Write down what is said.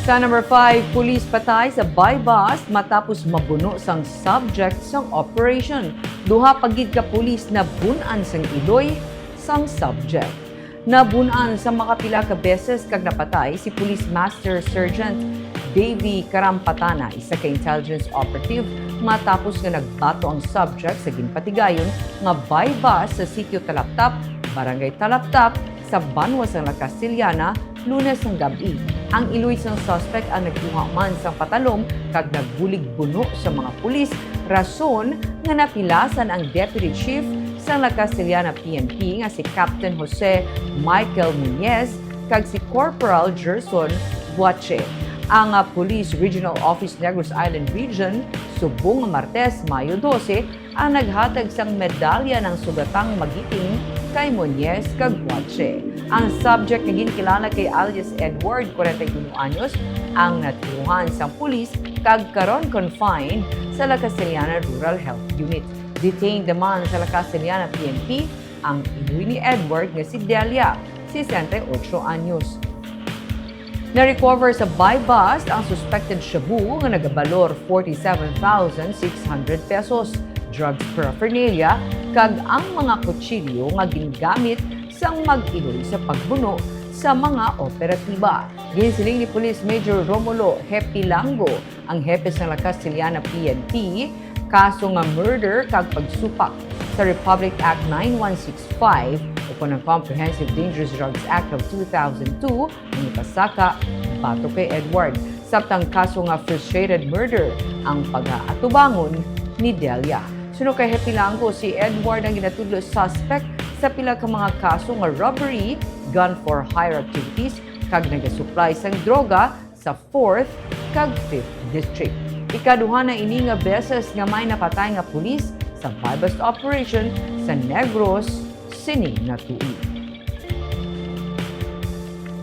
Sa number 5, pulis patay sa bypass matapos mabuno sang subject sang operation. Duha pagid ka pulis na mabun-an sang iloy sang subject. Nabun-an sa makapila ka beses kag napatay si Police Master Sergeant Davy Karampatana, isa ka intelligence operative matapos nga nagbato ang subject sa ginpatigayon nga bypass sa sitio Talaptap, Barangay Talaptap, sa Banwas ng La Castellana, Lunes ng gabi. Ang iloy sang suspect ang nagkuha man sang patalom kag nagbulig-buno sa mga pulis, rason nga napilasan ang Deputy Chief sa La Castellana PNP nga si Captain Jose Michael Muñez kag si Corporal Gerson Buache. Ang Police Regional Office Negros Island Region, subong Martes, Mayo 12, ang naghatag sang medalya ng sugatang magiting kay Muñez kag Buache. Ang subject na ginakilala kay alias Edward, 41 anyos, ang naturuhan sang pulis kag karon confined sa La Castellana Rural Health Unit. Detained naman sa La Castellana PNP ang iloy ni Edward nga si Delia, 68 anyos. Na-recover sa bypass ang suspected shabu nga nagabalor 47,600 pesos, drugs paraphernalia, kag ang mga kutsilyo nga gingamit sang mag-iloy sa pagbuno sa mga operatiba. Ginsiling ni Police Major Romulo Hepilango, ang hepe sa La Castellana PNP, kaso nga murder kag pagsupak sa Republic Act 9165 o ng Comprehensive Dangerous Drugs Act of 2002 ang ipasaka bato kay Edward. Sabtang kaso nga frustrated murder ang pag-aatubangon ni Delia. Suno kay Hepilango, si Edward ang ginatudlo suspect sa pila ka mga kaso nga robbery, gun for hire activities, kag nagasupply sang droga sa 4th kag 5th District. Ikaduha na ini nga beses nga may napatay nga pulis sa bypass operation sa Negros sining na tuig.